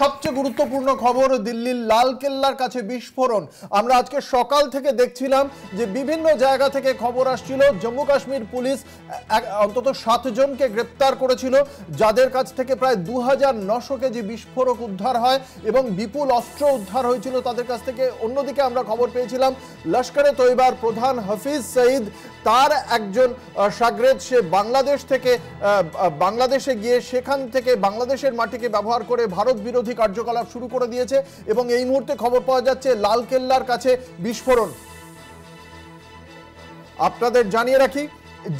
সবচেয়ে গুরুত্বপূর্ণ খবর, দিল্লির লালকেল্লার কাছে বিস্ফোরণ। আমরা আজকে সকাল থেকে দেখছিলাম যে বিভিন্ন জায়গা থেকে খবর আসছিল জম্মু কাশ্মীর পুলিশ অন্তত 7 জনকে গ্রেপ্তার করেছিল, যাদের কাছ থেকে প্রায় 2900 কেজি বিস্ফোরক উদ্ধার হয় এবং বিপুল অস্ত্র উদ্ধার হয়েছিল তাদের কাছ থেকে। অন্যদিকে আমরা খবর পেয়েছিলাম লস্করে তৈবার প্রধান হাফিজ সঈদ, তার একজন শাগরেদ, সে বাংলাদেশে গিয়ে সেখান থেকে বাংলাদেশের মাটিকে ব্যবহার করে ভারত বিরোধী কার্যকলাপ শুরু করে দিয়েছে এবং এই মুহূর্তে খবর পাওয়া যাচ্ছে লালকেল্লার কাছে বিস্ফোরণ। আপনাদের জানিয়ে রাখি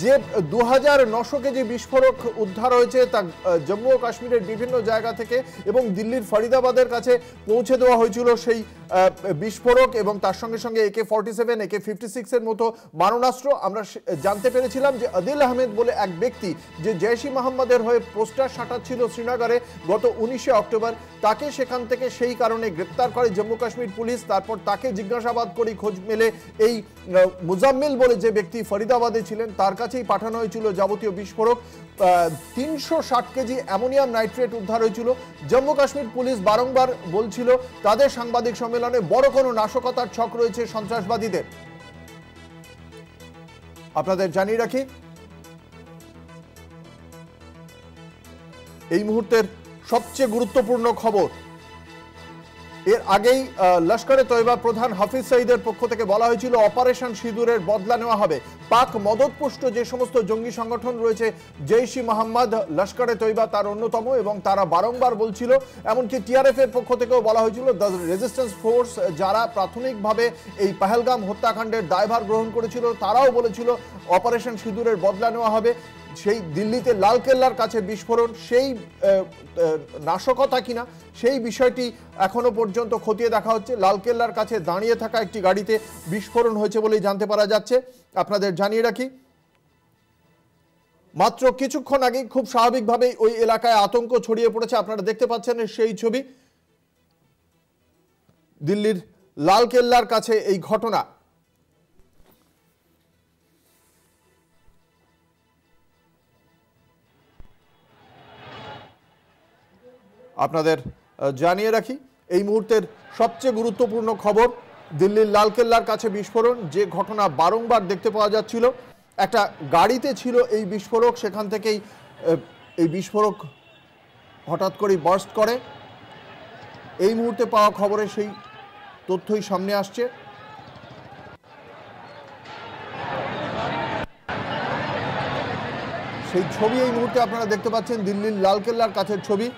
যে 2900 কেজি বিস্ফোরক উদ্ধার হয়েছে তা জম্মু ও কাশ্মীরের বিভিন্ন জায়গা থেকে এবং দিল্লির ফরিদাবাদের কাছে পৌঁছে দেওয়া হয়েছিল সেই বিস্ফোরক এবং তার সঙ্গে সঙ্গে AK-47, AK-56 এর মতো মারণাস্ত্র। আমরা জানতে পেরেছিলাম যে আদিল আহমেদ বলে এক ব্যক্তি যে জৈশ-ই মোহাম্মদের হয়ে পোস্টার সাঁটাচ্ছিল শ্রীনগরে গত 19শে অক্টোবর, তাকে সেখান থেকে সেই কারণে গ্রেপ্তার করে জম্মু কাশ্মীর পুলিশ। তারপর তাকে জিজ্ঞাসাবাদ করে খোঁজ মেলে এই মুজাম্মিল বলে যে ব্যক্তি ফরিদাবাদে ছিলেন তার কাছেই পাঠানো হয়েছিল যাবতীয় বিস্ফোরক। 360 কেজি অ্যামোনিয়াম নাইট্রেট উদ্ধার হয়েছিল। জম্মু কাশ্মীর পুলিশ বারংবার বলছিল তাদের সাংবাদিক সম্মেলনে বড় কোনো নাশকতার ছক রয়েছে সন্ত্রাসবাদীদের। আপনাদের জানিয়ে রাখি এই মুহূর্তের সবচেয়ে গুরুত্বপূর্ণ খবর। এর আগেই লস্করে তৈবা প্রধান হাফিজ সঈদের পক্ষ থেকে বলা হয়েছিল অপারেশন সিঁদুরের বদলা নেওয়া হবে। পাক মদতপুষ্ট যে সমস্ত জঙ্গি সংগঠন রয়েছে, জৈশ-ই মোহাম্মদ, লস্করে তৈবা তার অন্যতম, এবং তারা বারংবার বলছিল, এমনকি TRF এর পক্ষ থেকেও বলা হয়েছিল দ্য রেজিস্ট্যান্স ফোর্স যারা প্রাথমিকভাবে এই পহেলগাম হত্যাকাণ্ডের দায়ভার গ্রহণ করেছিল তারাও বলেছিল অপারেশন সিঁদুরের বদলা নেওয়া হবে। সেই দিল্লিতে লালকেল্লার কাছে বিস্ফোরণ, সেই নাশকতা কিনা সেই বিষয়টি এখনো পর্যন্ত খতিয়ে দেখা হচ্ছে। লালকেল্লার কাছে দাঁড়িয়ে থাকা একটি গাড়িতে বিস্ফোরণ হয়েছে বলেই জানতে পারা যাচ্ছে। আপনাদের জানিয়ে রাখি মাত্র কিছুক্ষণ আগে খুব স্বাভাবিকভাবেই ওই এলাকায় আতঙ্ক ছড়িয়ে পড়েছে। আপনারা দেখতে পাচ্ছেন সেই ছবি, দিল্লির লালকেল্লার কাছে এই ঘটনা। আপনাদের জানিয়ে রাখি এই মুহূর্তের সবচেয়ে গুরুত্বপূর্ণ খবর, দিল্লির লালকেল্লার কাছে বিস্ফোরণ। যে ঘটনা বারংবার দেখতে পাওয়া যাচ্ছিল, একটা গাড়িতে ছিল এই বিস্ফোরক, সেখান থেকেই এই বিস্ফোরক হঠাৎ করেই বার্স্ট করে। এই মুহূর্তে পাওয়া খবরে সেই তথ্যই সামনে আসছে। সেই ছবি এই মুহূর্তে আপনারা দেখতে পাচ্ছেন, দিল্লির লালকেল্লার কাছের ছবি।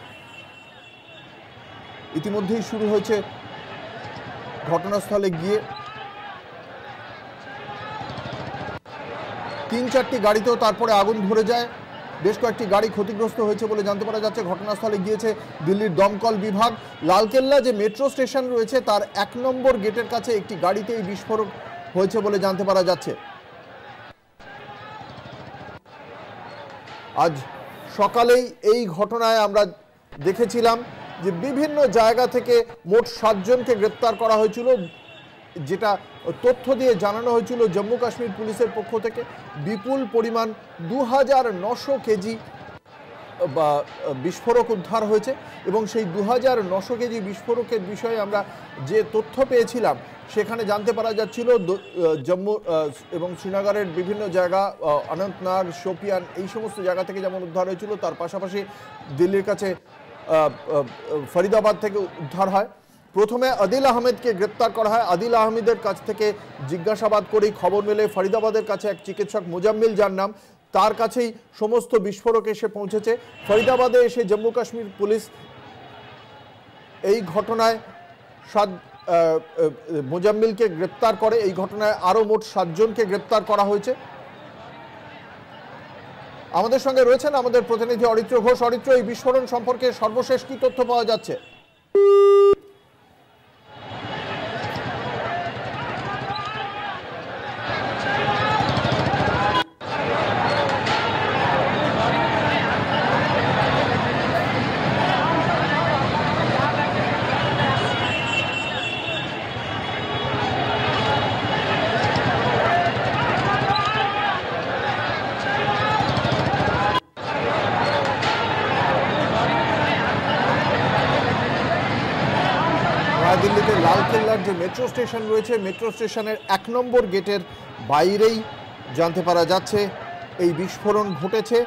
ইতিমধ্যেই শুরু হয়েছে ঘটনাস্থলে গিয়ে 3-4টি গাড়িতেও তারপরে আগুন ধরে যায়। বেশ কয়েকটি গাড়ি ক্ষতিগ্রস্ত হয়েছে বলে জানতে পারা যাচ্ছে। ঘটনাস্থলে গিয়েছে দিল্লির দমকল বিভাগ। লালকেল্লা যে মেট্রো স্টেশন রয়েছে তার 1 নম্বর গেটের কাছে একটি গাড়িতে এই বিস্ফোরক হয়েছে বলে জানতে পারা যাচ্ছে। আজ সকালেই এই ঘটনায় আমরা দেখেছিলাম যে বিভিন্ন জায়গা থেকে মোট 7 জনকে গ্রেপ্তার করা হয়েছিল, যেটা তথ্য দিয়ে জানানো হয়েছিল জম্মু কাশ্মীর পুলিশের পক্ষ থেকে। বিপুল পরিমাণ 2900 কেজি বিস্ফোরক উদ্ধার হয়েছে এবং সেই 2900 কেজি বিস্ফোরকের বিষয়ে আমরা যে তথ্য পেয়েছিলাম সেখানে জানতে পারা যাচ্ছিল জম্মু এবং শ্রীনগরের বিভিন্ন জায়গা, অনন্তনাগ, শোপিয়ান, এই সমস্ত জায়গা থেকে যেমন উদ্ধার হয়েছিল, তার পাশাপাশি দিল্লির কাছে ফরিদাবাদ থেকে উদ্ধার হয়। প্রথমে আদিল আহমেদকে গ্রেপ্তার করা হয়। আদিল আহমেদের কাছ থেকে জিজ্ঞাসাবাদ করেই খবর মেলে ফরিদাবাদের কাছে এক চিকিৎসক মুজাম্মিল, যার নাম, তার কাছেই সমস্ত বিস্ফোরক এসে পৌঁছেছে। ফরিদাবাদে এসে জম্মু কাশ্মীর পুলিশ এই ঘটনায় মুজাম্মিলকে গ্রেপ্তার করে। এই ঘটনায় আরও মোট 7 জনকে গ্রেপ্তার করা হয়েছে। আমাদের সঙ্গে রয়েছেন আমাদের প্রতিনিধি অরিত্র ঘোষ। অরিত্র, এই বিস্ফোরণ সম্পর্কে সর্বশেষ কি তথ্য পাওয়া যাচ্ছে? নয়াদিল্লিতে লালকেল্লার যে মেট্রো স্টেশন রয়েছে, মেট্রো স্টেশনের 1 নম্বর গেটের বাইরেই জানতে পারা যাচ্ছে এই বিস্ফোরণ ঘটেছে।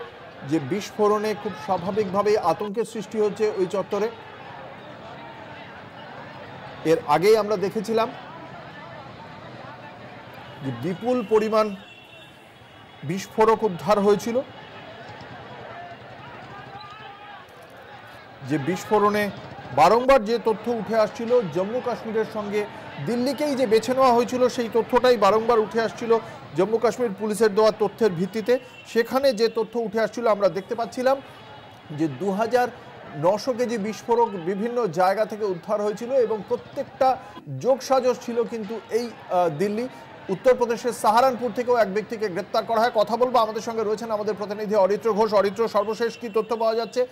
যে বিস্ফোরণে খুব স্বাভাবিকভাবেই আতঙ্কের সৃষ্টি হচ্ছে ওই চত্বরে। এর আগেই আমরা দেখেছিলাম যে বিপুল পরিমাণ বিস্ফোরক উদ্ধার হয়েছিল, যে বিস্ফোরণে বারংবার যে তথ্য উঠে আসছিল জম্মু কাশ্মীরের সঙ্গে দিল্লিকেই যে বেছে নেওয়া হয়েছিল, সেই তথ্যটাই বারংবার উঠে আসছিল জম্মু কাশ্মীর পুলিশের দেওয়া তথ্যের ভিত্তিতে। সেখানে যে তথ্য উঠে আসছিল আমরা দেখতে পাচ্ছিলাম যে 2900 কেজি বিস্ফোরক বিভিন্ন জায়গা থেকে উদ্ধার হয়েছিল এবং প্রত্যেকটা যোগসাজশ ছিল কিন্তু এই দিল্লি। উত্তরপ্রদেশের সাহারানপুর থেকেও এক ব্যক্তিকে গ্রেপ্তার করা হয়। কথা বলবো, আমাদের সঙ্গে রয়েছেন আমাদের প্রতিনিধি অরিত্র ঘোষ। অরিত্র, সর্বশেষ কি তথ্য পাওয়া যাচ্ছে?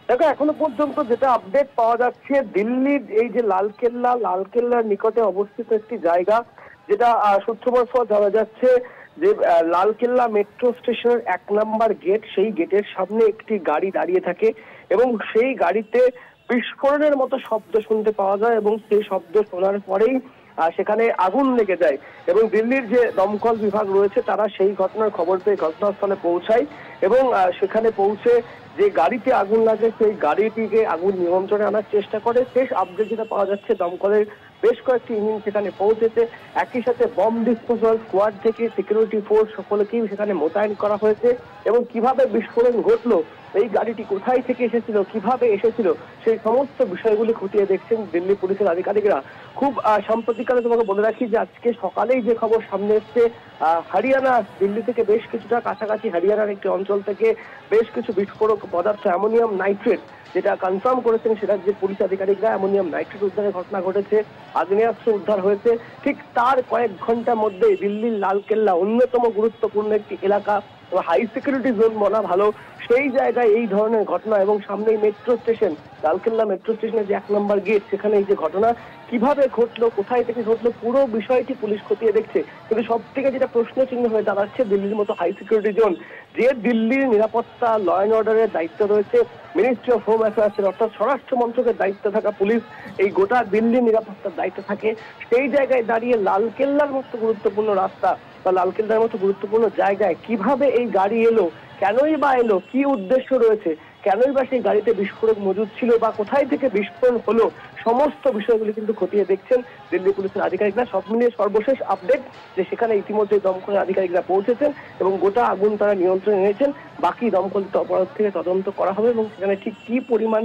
দেখো, এখনো পর্যন্ত যেটা আপডেট পাওয়া যাচ্ছে, দিল্লির এই যে লালকেল্লার নিকটে অবস্থিত একটি জায়গা, যেটা সূত্র মারফত জানা যাচ্ছে যে লালকেল্লা মেট্রো স্টেশনের 1 নম্বর গেট, সেই গেটের সামনে একটি গাড়ি দাঁড়িয়ে থাকে এবং সেই গাড়িতে বিস্ফোরণের মতো শব্দ শুনতে পাওয়া যায় এবং সেই শব্দ শোনার পরেই সেখানে আগুন লেগে যায় এবং দিল্লির যে দমকল বিভাগ রয়েছে তারা সেই ঘটনার খবর পেয়ে ঘটনাস্থলে পৌঁছায় এবং সেখানে পৌঁছে যে গাড়িতে আগুন লাগে সেই গাড়িটিকে আগুন নিয়ন্ত্রণে আনার চেষ্টা করে। শেষ আপডেট যেটা পাওয়া যাচ্ছে, দমকলের বেশ কয়েকটি ইঞ্জিন সেখানে পৌঁছেছে। একই সাথে বম ডিসপোজাল স্কোয়াড থেকে সিকিউরিটি ফোর্স সকলকেই সেখানে মোতায়েন করা হয়েছে এবং কিভাবে বিস্ফোরণ ঘটলো, এই গাড়িটি কোথায় থেকে এসেছিল, কিভাবে এসেছিল, সেই সমস্ত বিষয়গুলি খতিয়ে দেখছেন দিল্লি পুলিশের আধিকারিকরা। খুব সাম্প্রতিককালে তোমাকে বলে রাখি যে আজকে সকালেই যে খবর সামনে এসছে, হরিয়ানা, দিল্লি থেকে বেশ কিছুটা কাছাকাছি হরিয়ানার একটি অঞ্চল থেকে বেশ কিছু বিস্ফোরক পদার্থ অ্যামোনিয়াম নাইট্রেট, যেটা কনফার্ম করেছেন সেটা যে পুলিশ আধিকারিকরা, অ্যামোনিয়াম নাইট্রেট উদ্ধারের ঘটনা ঘটেছে, আগ্নেয়াস্ত্র উদ্ধার হয়েছে। ঠিক তার কয়েক ঘন্টার মধ্যেই দিল্লির লালকেল্লা, অন্যতম গুরুত্বপূর্ণ একটি এলাকা, হাই সিকিউরিটি জোন বলা ভালো, সেই জায়গায় এই ধরনের ঘটনা এবং সামনেই মেট্রো স্টেশন, লালকেল্লা মেট্রো স্টেশনের যে 1 নম্বর গেট, সেখানে এই যে ঘটনা কিভাবে ঘটলো, কোথায় থেকে ঘটলো, পুরো বিষয়টি পুলিশ খতিয়ে দেখছে। কিন্তু সব থেকে যেটা প্রশ্ন চিহ্ন হয়ে দাঁড়াচ্ছে, দিল্লির মতো হাই সিকিউরিটি জোন, যে দিল্লির নিরাপত্তা ল অ্যান্ড অর্ডারের দায়িত্ব রয়েছে মিনিস্ট্রি অফ হোম অ্যাফেয়ার্সের, অর্থাৎ স্বরাষ্ট্র মন্ত্রকের দায়িত্বে থাকা পুলিশ এই গোটা দিল্লির নিরাপত্তার দায়িত্ব থাকে, সেই জায়গায় দাঁড়িয়ে লালকেল্লার মতো গুরুত্বপূর্ণ রাস্তা বা লালকেল্লার মতো গুরুত্বপূর্ণ জায়গায় কিভাবে এই গাড়ি এলো, কেনই বা এলো, কি উদ্দেশ্য রয়েছে, কেনই বা সেই গাড়িতে বিস্ফোরক মজুদ ছিল বা কোথায় থেকে বিস্ফোরণ হলো, সমস্ত বিষয়গুলি কিন্তু খতিয়ে দেখছেন দিল্লি পুলিশের আধিকারিকরা। সব মিলিয়ে সর্বশেষ আপডেট যে সেখানে ইতিমধ্যে দমকলের আধিকারিকরা পৌঁছেছেন এবং গোটা আগুন তারা নিয়ন্ত্রণে এনেছেন। বাকি দমকল অপরাধ থেকে তদন্ত করা হবে এবং সেখানে ঠিক কি পরিমাণ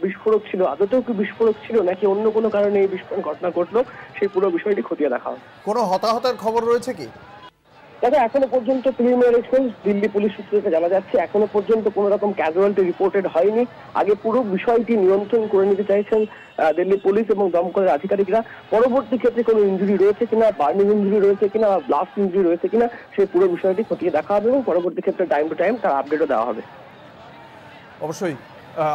বিস্ফোরক ছিল, আদতেও কি বিস্ফোরক ছিল নাকি অন্য কোনো কারণে এই বিস্ফোরণ ঘটনা ঘটলো, সেই পুরো বিষয়টি খতিয়ে দেখা হবে। কোনো হতাহতের খবর রয়েছে কি? দেখো, এখনো পর্যন্ত প্রিলিমিনারি রিপোর্ট দিল্লি পুলিশ সূত্র থেকে জানা যাচ্ছে এখনো পর্যন্ত কোনো রকম ক্যাজুয়ালিটি রিপোর্টেড হয়নি। আগে পুরো বিষয়টি নিয়ন্ত্রণ করে নিতে চাইছেন দিল্লি পুলিশ এবং দমকলের আধিকারিকরা। পরবর্তী ক্ষেত্রে কোনো ইনজুরি রয়েছে কিনা, বার্নিং ইনজুরি রয়েছে কিনা বা ব্লাস্ট ইনজুরি রয়েছে কিনা, সেই পুরো বিষয়টি খতিয়ে দেখা হবে এবং পরবর্তী ক্ষেত্রে টাইম টু টাইম তার আপডেটও দেওয়া হবে। অবশ্যই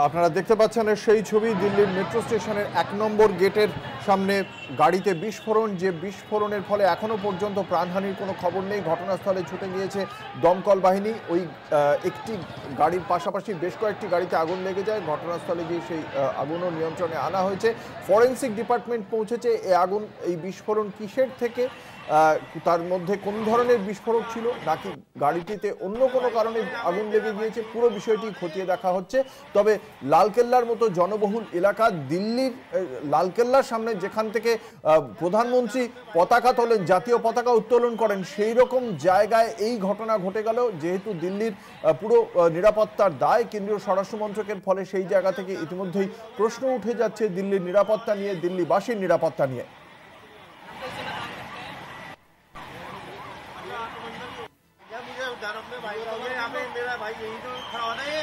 আপনারা দেখতে পাচ্ছেন সেই ছবি, দিল্লির মেট্রো স্টেশনের 1 নম্বর গেটের সামনে গাড়িতে বিস্ফোরণ, যে বিস্ফোরণের ফলে এখনো পর্যন্ত প্রাণহানির কোনো খবর নেই। ঘটনাস্থলে ছুটে গিয়েছে দমকল বাহিনী। ওই একটি গাড়ির পাশাপাশি বেশ কয়েকটি গাড়িতে আগুন লেগে যায়। ঘটনাস্থলে গিয়ে সেই আগুনও নিয়ন্ত্রণে আনা হয়েছে। ফরেন্সিক ডিপার্টমেন্ট পৌঁছেছে। এই বিস্ফোরণ কিসের থেকে, তার মধ্যে কোন ধরনের বিস্ফোরক ছিল নাকি গাড়িটিতে অন্য কোনো কারণে আগুন লেগে গিয়েছে, পুরো বিষয়টি খতিয়ে দেখা হচ্ছে। তবে লালকেল্লার মতো জনবহুল এলাকা, দিল্লির লালকেল্লার সামনে যেখান থেকে প্রধানমন্ত্রী পতাকা তোলেন, জাতীয় পতাকা উত্তোলন করেন, সেই রকম জায়গায় এই ঘটনা ঘটে গেল। যেহেতু দিল্লির পুরো নিরাপত্তার দায় কেন্দ্রীয় স্বরাষ্ট্র মন্ত্রকের, ফলে সেই জায়গা থেকে ইতিমধ্যেই প্রশ্ন উঠে যাচ্ছে দিল্লির নিরাপত্তা নিয়ে, দিল্লিবাসীর নিরাপত্তা নিয়ে। मुझे डर अपने भाई का, मेरा भाई यही तो खड़ा होना है।